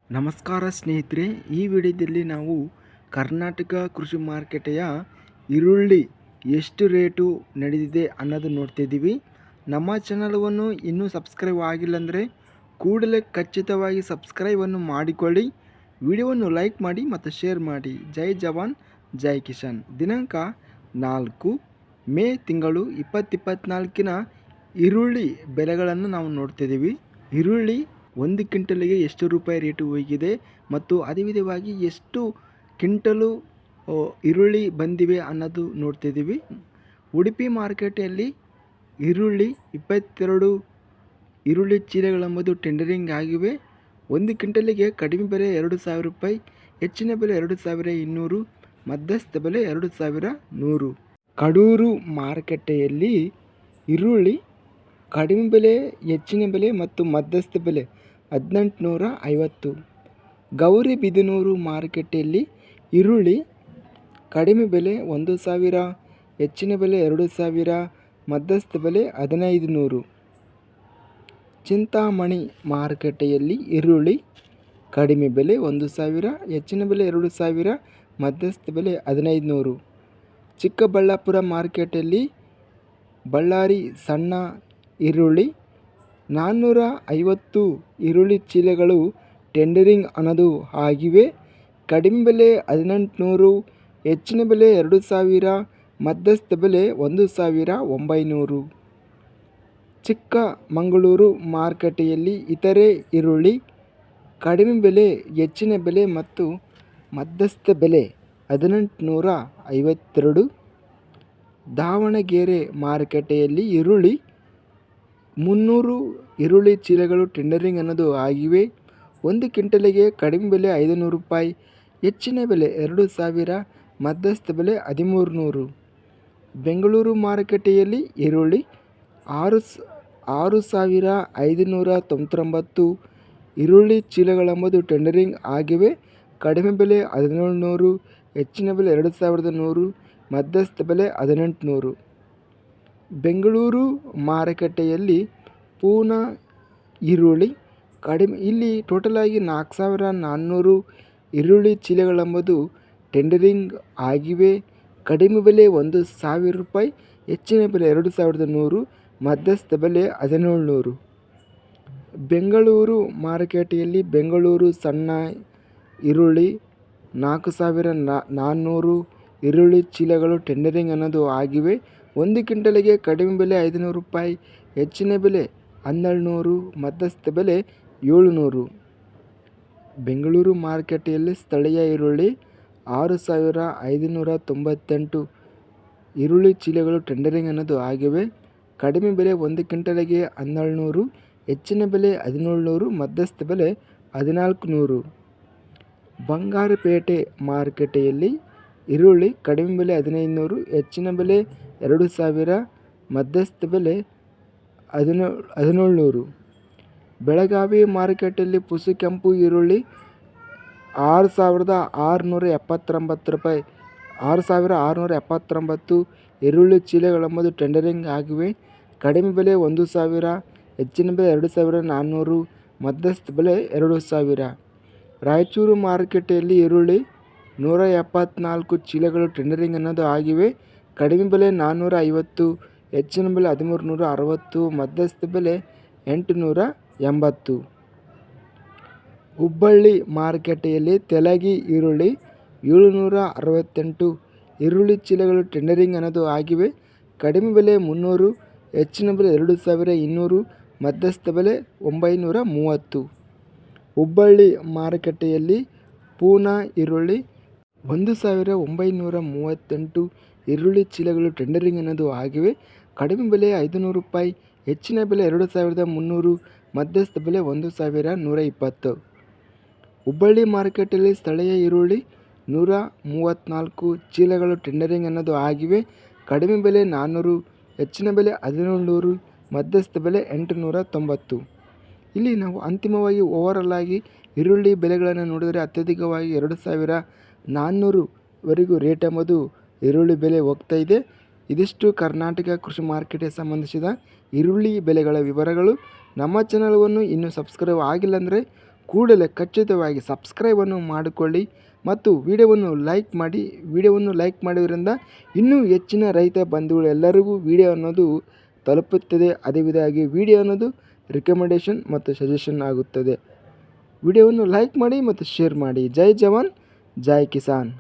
ನಮಸ್ಕಾರ ಸ್ನೇಹಿತರೆ, ಈ ವಿಡಿಯೋದಲ್ಲಿ ನಾವು ಕರ್ನಾಟಕ ಕೃಷಿ ಮಾರುಕಟ್ಟೆಯ ಈರುಳ್ಳಿ ಎಷ್ಟು ರೇಟು ನಡೆದಿದೆ ಅನ್ನೋದು ನೋಡ್ತಿದ್ದೀವಿ. ನಮ್ಮ ಚಾನಲವನ್ನು ಇನ್ನೂ ಸಬ್ಸ್ಕ್ರೈಬ್ ಆಗಿಲ್ಲ ಅಂದರೆ ಕೂಡಲೇ ಖಚಿತವಾಗಿ ಸಬ್ಸ್ಕ್ರೈಬನ್ನು ಮಾಡಿಕೊಳ್ಳಿ, ವಿಡಿಯೋವನ್ನು ಲೈಕ್ ಮಾಡಿ ಮತ್ತು ಶೇರ್ ಮಾಡಿ. ಜೈ ಜವಾನ್ ಜೈ ಕಿಸಾನ್. ದಿನಾಂಕ 4 ಮೇ ತಿಂಗಳು 2024 ಈರುಳ್ಳಿ ಬೆಲೆಗಳನ್ನು ನಾವು ನೋಡ್ತಿದ್ದೀವಿ. ಈರುಳ್ಳಿ 1 ಕ್ವಿಂಟಲಿಗೆ ಎಷ್ಟು ರೂಪಾಯಿ ರೇಟು ಹೋಗಿದೆ ಮತ್ತು ಅದೇ ವಿಧವಾಗಿ ಎಷ್ಟು ಕ್ವಿಂಟಲು ಈರುಳ್ಳಿ ಬಂದಿವೆ ಅನ್ನೋದು ನೋಡ್ತಿದ್ದೀವಿ. ಉಡುಪಿ ಮಾರುಕಟ್ಟೆಯಲ್ಲಿ ಈರುಳ್ಳಿ 22 ಈರುಳ್ಳಿ ಚೀಲಗಳೆಂಬುದು ಟೆಂಡರಿಂಗ್ ಆಗಿವೆ. 1 ಕ್ವಿಂಟಲಿಗೆ ಕಡಿಮೆ ಬೆಲೆ 2,000 ರೂಪಾಯಿ, ಹೆಚ್ಚಿನ ಬೆಲೆ 2,200, ಮಧ್ಯಸ್ಥ ಬೆಲೆ 2,100. ಕಡೂರು ಮಾರುಕಟ್ಟೆಯಲ್ಲಿ ಈರುಳ್ಳಿ ಕಡಿಮೆ ಬೆಲೆ, ಹೆಚ್ಚಿನ ಬೆಲೆ ಮತ್ತು ಮಧ್ಯಸ್ಥ ಬೆಲೆ 1,850. ಗೌರಿಬಿದನೂರು ಮಾರುಕಟ್ಟೆಯಲ್ಲಿ ಈರುಳ್ಳಿ ಕಡಿಮೆ ಬೆಲೆ 1,000, ಹೆಚ್ಚಿನ ಬೆಲೆ 2,000, ಮಧ್ಯಸ್ಥ ಬೆಲೆ 1,500. ಚಿಂತಾಮಣಿ ಮಾರುಕಟ್ಟೆಯಲ್ಲಿ ಈರುಳ್ಳಿ ಕಡಿಮೆ ಬೆಲೆ 1,000, ಹೆಚ್ಚಿನ ಬೆಲೆ 2,000, ಮಧ್ಯಸ್ಥ ಬೆಲೆ 1,500. ಚಿಕ್ಕಬಳ್ಳಾಪುರ ಮಾರುಕಟ್ಟೆಯಲ್ಲಿ ಬಳ್ಳಾರಿ ಸಣ್ಣ ಈರುಳ್ಳಿ 450 ಈರುಳ್ಳಿ ಚೀಲಗಳು ಟೆಂಡರಿಂಗ್ ಅನ್ನೋದು ಆಗಿವೆ. ಕಡಿಮೆ ಬೆಲೆ 1,800, ಹೆಚ್ಚಿನ ಬೆಲೆ 2,000, ಮಧ್ಯಸ್ಥ ಬೆಲೆ 1,900. ಚಿಕ್ಕಮಗಳೂರು ಮಾರುಕಟ್ಟೆಯಲ್ಲಿ ಇತರೆ ಈರುಳ್ಳಿ ಕಡಿಮೆ ಬೆಲೆ, ಹೆಚ್ಚಿನ ಬೆಲೆ ಮತ್ತು ಮಧ್ಯಸ್ಥ ಬೆಲೆ 1,852. ದಾವಣಗೆರೆ ಮಾರುಕಟ್ಟೆಯಲ್ಲಿ ಈರುಳ್ಳಿ 300 ಈರುಳ್ಳಿ ಚೀಲಗಳು ಟೆಂಡರಿಂಗ್ ಅನ್ನೋದು ಆಗಿವೆ. 1 ಕ್ವಿಂಟಲಿಗೆ ಕಡಿಮೆ ಬೆಲೆ 500 ರೂಪಾಯಿ, ಹೆಚ್ಚಿನ ಬೆಲೆ 2,000, ಮಧ್ಯಸ್ಥ ಬೆಲೆ 1,300. ಬೆಂಗಳೂರು ಮಾರುಕಟ್ಟೆಯಲ್ಲಿ ಈರುಳ್ಳಿ 6,599 ಈರುಳ್ಳಿ ಚೀಲಗಳೆಂಬುದು ಟೆಂಡರಿಂಗ್ ಆಗಿವೆ. ಕಡಿಮೆ ಬೆಲೆ 1,700, ಹೆಚ್ಚಿನ ಬೆಲೆ 2,100, ಮಧ್ಯಸ್ಥ ಬೆಲೆ 1,800. ಬೆಂಗಳೂರು ಮಾರುಕಟ್ಟೆಯಲ್ಲಿ ಪೂನಾ ಈರುಳ್ಳಿ ಕಡಿಮೆ, ಇಲ್ಲಿ ಟೋಟಲಾಗಿ 4,400 ಈರುಳ್ಳಿ ಚೀಲಗಳೆಂಬುದು ಟೆಂಡರಿಂಗ್ ಆಗಿವೆ. ಕಡಿಮೆ ಬೆಲೆ 1,000 ರೂಪಾಯಿ, ಹೆಚ್ಚಿನ ಬೆಲೆ 2,100, ಮಧ್ಯಸ್ಥ ಬೆಲೆ 1,700. ಬೆಂಗಳೂರು ಮಾರುಕಟ್ಟೆಯಲ್ಲಿ ಬೆಂಗಳೂರು ಸಣ್ಣ ಈರುಳ್ಳಿ 4,400 ಈರುಳ್ಳಿ ಚೀಲಗಳು ಟೆಂಡರಿಂಗ್ ಅನ್ನೋದು ಆಗಿವೆ. 1 ಕ್ವಿಂಟಲಿಗೆ ಕಡಿಮೆ ಬೆಲೆ 500 ರೂಪಾಯಿ, ಹೆಚ್ಚಿನ ಬೆಲೆ 1,200, ಮಧ್ಯಸ್ಥ ಬೆಲೆ 700. ಬೆಂಗಳೂರು ಮಾರುಕಟ್ಟೆಯಲ್ಲಿ ಸ್ಥಳೀಯ ಈರುಳ್ಳಿ 6,598 ಈರುಳ್ಳಿ ಚೀಲಗಳು ಟೆಂಡರಿಂಗ್ ಅನ್ನೋದು ಆಗಿವೆ. ಕಡಿಮೆ ಬೆಲೆ 1 ಕ್ವಿಂಟಲಿಗೆ 1,200, ಹೆಚ್ಚಿನ ಬೆಲೆ 1,700, ಮಧ್ಯಸ್ಥ ಬೆಲೆ 1,400. ಬಂಗಾರಪೇಟೆ ಮಾರುಕಟ್ಟೆಯಲ್ಲಿ ಈರುಳ್ಳಿ ಕಡಿಮೆ ಬೆಲೆ 1,500, ಹೆಚ್ಚಿನ ಬೆಲೆ 2,000, ಮಧ್ಯಸ್ಥ ಬೆಲೆ 1,700. ಬೆಳಗಾವಿ ಮಾರುಕಟ್ಟೆಯಲ್ಲಿ ಪುಸು ಕೆಂಪು ಈರುಳ್ಳಿ 6,679 ರೂಪಾಯಿ, 6,679 ಈರುಳ್ಳಿ ಚೀಲಗಳೆಂಬುದು ಟೆಂಡರಿಂಗ್ ಆಗಿವೆ. ಕಡಿಮೆ ಬೆಲೆ 1,000, ಹೆಚ್ಚಿನ ಬೆಲೆ 2,400, ಮಧ್ಯಸ್ಥ ಬೆಲೆ 2,000. ರಾಯಚೂರು ಮಾರುಕಟ್ಟೆಯಲ್ಲಿ ಈರುಳ್ಳಿ 174 ಚೀಲಗಳು ಟೆಂಡರಿಂಗ್ ಅನ್ನೋದು ಆಗಿವೆ. ಕಡಿಮೆ ಬೆಲೆ 450, ಹೆಚ್ಚಿನ ಬೆಲೆ 1,360, ಮಧ್ಯಸ್ಥ ಬೆಲೆ 880. ಹುಬ್ಬಳ್ಳಿ ಮಾರುಕಟ್ಟೆಯಲ್ಲಿ ತೆಲಗಿ ಈರುಳ್ಳಿ 768 ಈರುಳ್ಳಿ ಚೀಲಗಳು ಟೆಂಡರಿಂಗ್ ಅನ್ನೋದು ಆಗಿವೆ. ಕಡಿಮೆ ಬೆಲೆ 300, ಹೆಚ್ಚಿನ ಬೆಲೆ 2,200, ಮಧ್ಯಸ್ಥ ಬೆಲೆ 930. ಹುಬ್ಬಳ್ಳಿ ಮಾರುಕಟ್ಟೆಯಲ್ಲಿ ಪೂನಾ ಈರುಳ್ಳಿ 1,938 ಈರುಳ್ಳಿ ಚೀಲಗಳು ಟೆಂಡರಿಂಗ್ ಅನ್ನೋದು ಆಗಿವೆ. ಕಡಿಮೆ ಬೆಲೆ 500 ರೂಪಾಯಿ, ಹೆಚ್ಚಿನ ಬೆಲೆ 2,300, ಮಧ್ಯಸ್ಥ ಬೆಲೆ 1,120. ಹುಬ್ಬಳ್ಳಿ ಮಾರುಕಟ್ಟೆಯಲ್ಲಿ ಸ್ಥಳೀಯ ಈರುಳ್ಳಿ 134 ಚೀಲಗಳು ಟೆಂಡರಿಂಗ್ ಅನ್ನೋದು ಆಗಿವೆ. ಕಡಿಮೆ ಬೆಲೆ 400, ಹೆಚ್ಚಿನ ಬೆಲೆ 1,700, ಮಧ್ಯಸ್ಥ ಬೆಲೆ 890. ಇಲ್ಲಿ ನಾವು ಅಂತಿಮವಾಗಿ ಓವರಾಲ್ ಆಗಿ ಈರುಳ್ಳಿ ಬೆಲೆಗಳನ್ನು ನೋಡಿದರೆ ಅತ್ಯಧಿಕವಾಗಿ 2,400 ವರೆಗೂ ರೇಟ್ ಎಂಬುದು ಈರುಳ್ಳಿ ಬೆಲೆ ಹೋಗ್ತಾ ಇದೆ. ಇದಿಷ್ಟು ಕರ್ನಾಟಕ ಕೃಷಿ ಮಾರುಕಟ್ಟೆಗೆ ಸಂಬಂಧಿಸಿದ ಈರುಳ್ಳಿ ಬೆಲೆಗಳ ವಿವರಗಳು. ನಮ್ಮ ಚಾನಲವನ್ನು ಇನ್ನೂ ಸಬ್ಸ್ಕ್ರೈಬ್ ಆಗಿಲ್ಲ ಅಂದರೆ ಕೂಡಲೇ ಖಚಿತವಾಗಿ ಸಬ್ಸ್ಕ್ರೈಬನ್ನು ಮಾಡಿಕೊಳ್ಳಿ ಮತ್ತು ವಿಡಿಯೋವನ್ನು ಲೈಕ್ ಮಾಡೋದ್ರಿಂದ ಇನ್ನೂ ಹೆಚ್ಚಿನ ರೈತ ಬಂಧುಗಳು ಎಲ್ಲರಿಗೂ ವಿಡಿಯೋ ಅನ್ನೋದು ತಲುಪುತ್ತದೆ. ಅದೇ ವಿಧವಾಗಿ ವಿಡಿಯೋ ಅನ್ನೋದು ರಿಕಮೆಂಡೇಷನ್ ಮತ್ತು ಸಜೆಷನ್ ಆಗುತ್ತದೆ. ವಿಡಿಯೋವನ್ನು ಲೈಕ್ ಮಾಡಿ ಮತ್ತು ಶೇರ್ ಮಾಡಿ. ಜೈ ಜವಾನ್ ಜೈ ಕಿಸಾನ್.